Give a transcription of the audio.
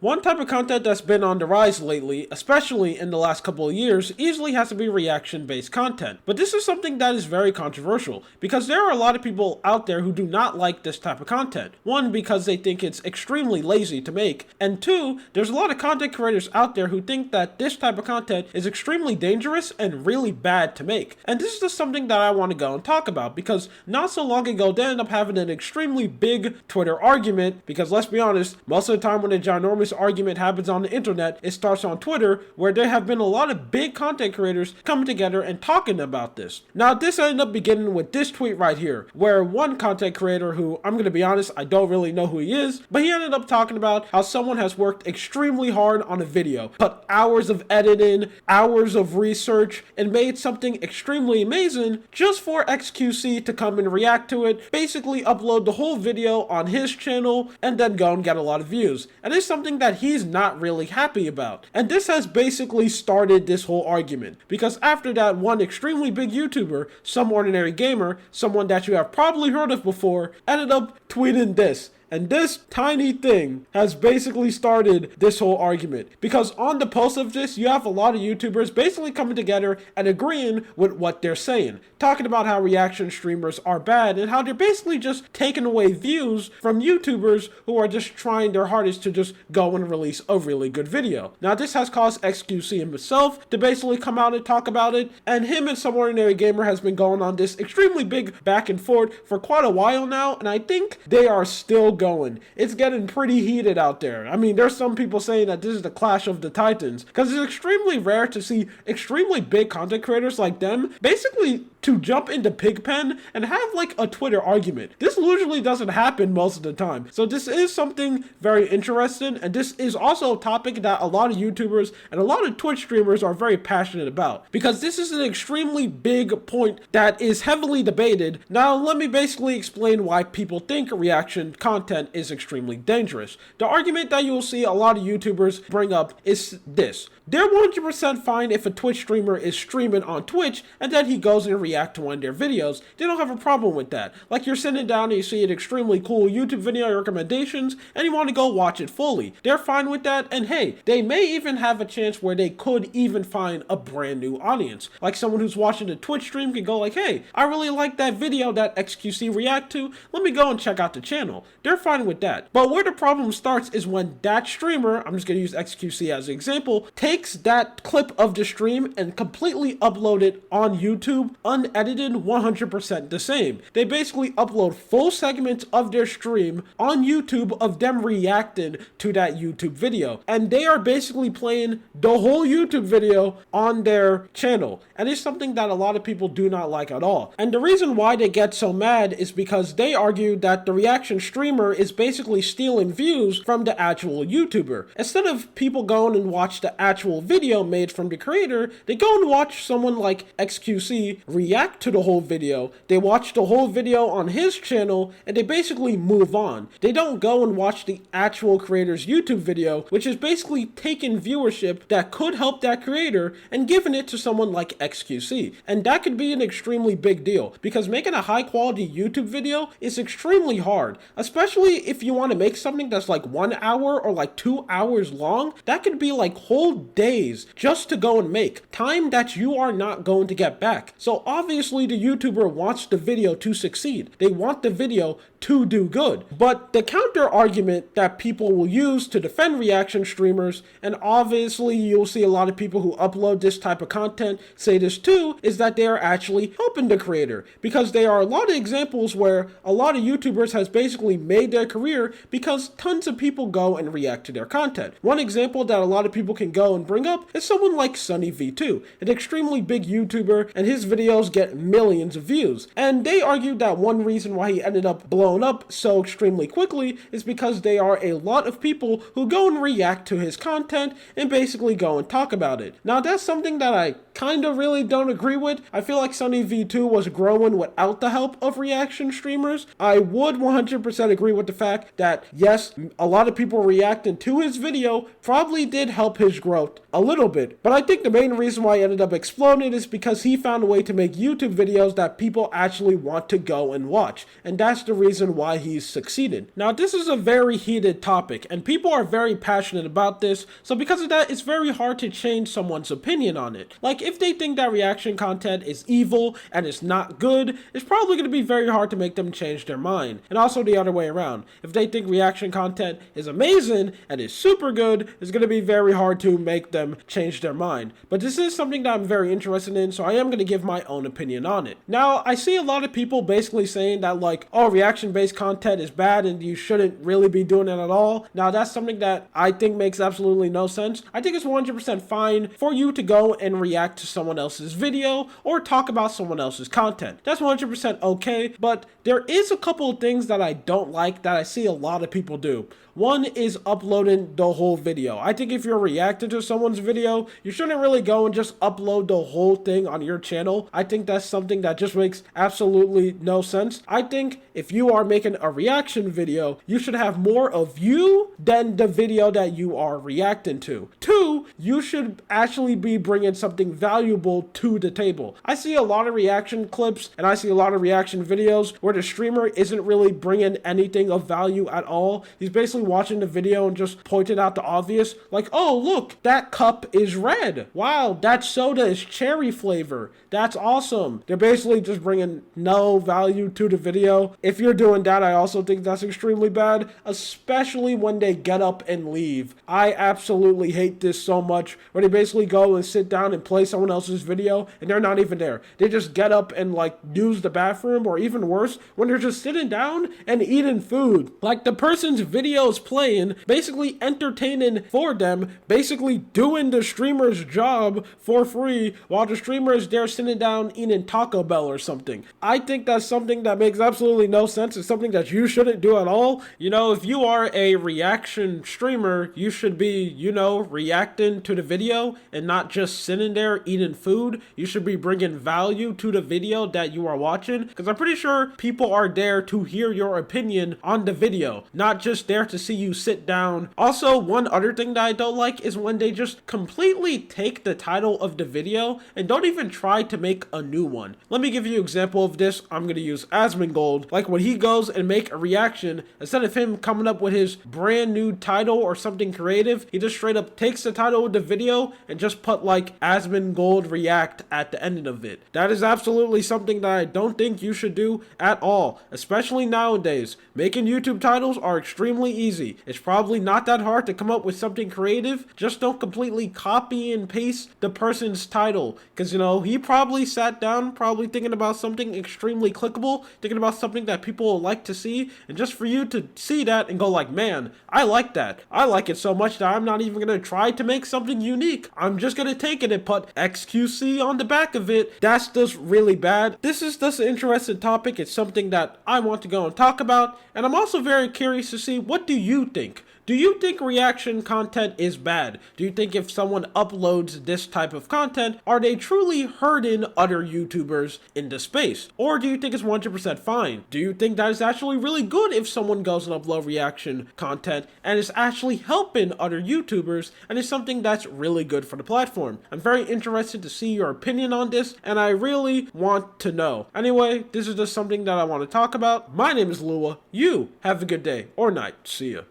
One type of content that's been on the rise lately, especially in the last couple of years, easily has to be reaction-based content. But this is something that is very controversial, because there are a lot of people out there who do not like this type of content. One, because they think it's extremely lazy to make, and two, there's a lot of content creators out there who think that this type of content is extremely dangerous and really bad to make. And this is just something that I want to go and talk about, because not so long ago they ended up having an extremely big Twitter argument, because let's be honest, most of the time when a ginormous argument happens on the internet, it starts on Twitter, where there have been a lot of big content creators coming together and talking about this. Now, this ended up beginning with this tweet right here, where one content creator who, I'm going to be honest, I don't really know who he is, but he ended up talking about how someone has worked extremely hard on a video, put hours of editing, hours of research, and made something extremely amazing just for XQC to come and react to it, basically upload the whole video on his channel, and then go and get a lot of views. And it's something that he's not really happy about. And this has basically started this whole argument, because after that, one extremely big YouTuber, Some Ordinary Gamer, someone that you have probably heard of before, ended up tweeting this. And this tiny thing has basically started this whole argument. Because on the post of this, you have a lot of YouTubers basically coming together and agreeing with what they're saying. Talking about how reaction streamers are bad and how they're basically just taking away views from YouTubers who are just trying their hardest to just go and release a really good video. Now, this has caused XQC himself to basically come out and talk about it. And him and Some Ordinary Gamer has been going on this extremely big back and forth for quite a while now. And I think they are still going. It's getting pretty heated out there. I mean, there's some people saying that this is the clash of the titans, because it's extremely rare to see extremely big content creators like them basically to jump into Pigpen and have like a Twitter argument. This usually doesn't happen most of the time. So this is something very interesting, and this is also a topic that a lot of YouTubers and a lot of Twitch streamers are very passionate about, because this is an extremely big point that is heavily debated. Now, let me basically explain why people think reaction content is extremely dangerous. The argument that you will see a lot of YouTubers bring up is this: they're 100% fine if a Twitch streamer is streaming on Twitch and then he goes and react to one of their videos. They don't have a problem with that. Like, you're sitting down and you see an extremely cool YouTube video recommendations and you want to go watch it fully. They're fine with that, and hey, they may even have a chance where they could even find a brand new audience. Like, someone who's watching a Twitch stream can go like, hey, I really like that video that XQC react to, let me go and check out the channel. They're fine with that. But where the problem starts is when that streamer, I'm just going to use XQC as an example, takes that clip of the stream and completely upload it on YouTube, unedited, 100% the same. They basically upload full segments of their stream on YouTube of them reacting to that YouTube video. And they are basically playing the whole YouTube video on their channel. And it's something that a lot of people do not like at all. And the reason why they get so mad is because they argue that the reaction streamer is basically stealing views from the actual YouTuber. Instead of people going and watch the actual video made from the creator, they go and watch someone like XQC react to the whole video. They watch the whole video on his channel and they basically move on. They don't go and watch the actual creator's YouTube video, which is basically taking viewership that could help that creator and giving it to someone like XQC. And that could be an extremely big deal, because making a high quality YouTube video is extremely hard, especially if you want to make something that's like 1 hour or like 2 hours long. That could be like whole days just to go and make time that you are not going to get back. So obviously the YouTuber wants the video to succeed. They want the video to do good. But the counter argument that people will use to defend reaction streamers, and obviously you'll see a lot of people who upload this type of content say this too, is that they are actually helping the creator, because there are a lot of examples where a lot of YouTubers has basically made their career because tons of people go and react to their content. One example that a lot of people can go and bring up is someone like SunnyV2, an extremely big YouTuber, and his videos get millions of views. And they argued that one reason why he ended up blowing up so extremely quickly is because there are a lot of people who go and react to his content and basically go and talk about it. Now, that's something that I kind of really don't agree with. I feel like SunnyV2 was growing without the help of reaction streamers. I would 100% agree with the fact that yes, a lot of people reacting to his video probably did help his growth a little bit, but I think the main reason why he ended up exploding is because he found a way to make YouTube videos that people actually want to go and watch, and that's the reason reason why he's succeeded. Now, this is a very heated topic, and people are very passionate about this, so because of that, it's very hard to change someone's opinion on it. Like, if they think that reaction content is evil and it's not good, it's probably going to be very hard to make them change their mind. And also the other way around. If they think reaction content is amazing and is super good, it's going to be very hard to make them change their mind. But this is something that I'm very interested in, so I am going to give my own opinion on it. Now, I see a lot of people basically saying that, like, oh, reaction-based content is bad and you shouldn't really be doing it at all. Now, that's something that I think makes absolutely no sense. I think it's 100% fine for you to go and react to someone else's video or talk about someone else's content. That's 100% okay, but there is a couple of things that I don't like that I see a lot of people do. One is uploading the whole video. I think if you're reacting to someone's video, you shouldn't really go and just upload the whole thing on your channel. I think that's something that just makes absolutely no sense. I think if you are making a reaction video, you should have more of you than the video that you are reacting to. Two, you should actually be bringing something valuable to the table. I see a lot of reaction clips and I see a lot of reaction videos where the streamer isn't really bringing anything of value at all. He's basically watching the video and just pointed out the obvious, like, oh, look, that cup is red. Wow, that soda is cherry flavor. That's awesome. They're basically just bringing no value to the video. If you're doing that, I also think that's extremely bad, especially when they get up and leave. I absolutely hate this so much, where they basically go and sit down and play someone else's video and they're not even there. They just get up and like use the bathroom, or even worse, when they're just sitting down and eating food. Like, the person's video is playing, basically entertaining for them, basically doing the streamer's job for free while the streamer is there sitting down eating Taco Bell or something. I think that's something that makes absolutely no sense. It's something that you shouldn't do at all. You know, if you are a reaction streamer, you should be, you know, reacting to the video and not just sitting there eating food. You should be bringing value to the video that you are watching, because I'm pretty sure people are there to hear your opinion on the video, not just there to see you sit down. Also, one other thing that I don't like is when they just completely take the title of the video and don't even try to make a new one. Let me give you an example of this. I'm going to use Asmongold. Like, when he goes and make a reaction, instead of him coming up with his brand new title or something creative, he just straight up takes the title of the video and just put like Asmongold React at the end of it. That is absolutely something that I don't think you should do at all, especially nowadays. Making YouTube titles are extremely easy. It's probably not that hard to come up with something creative. Just don't completely copy and paste the person's title, because, you know, he probably sat down probably thinking about something extremely clickable, thinking about something that people will like to see, and just for you to see that and go like, man, I like that. I like it so much that I'm not even going to try to make something unique. I'm just going to take it and put XQC on the back of it. That's just really bad. This is just an interesting topic. It's something that I want to go and talk about, and I'm also very curious to see, what do you think? Do you think reaction content is bad? Do you think if someone uploads this type of content, are they truly hurting other YouTubers in the space? Or do you think it's 100% fine? Do you think that it's actually really good if someone goes and upload reaction content and it's actually helping other YouTubers and it's something that's really good for the platform? I'm very interested to see your opinion on this, and I really want to know. Anyway, this is just something that I want to talk about. My name is Lua. You have a good day or night. See ya.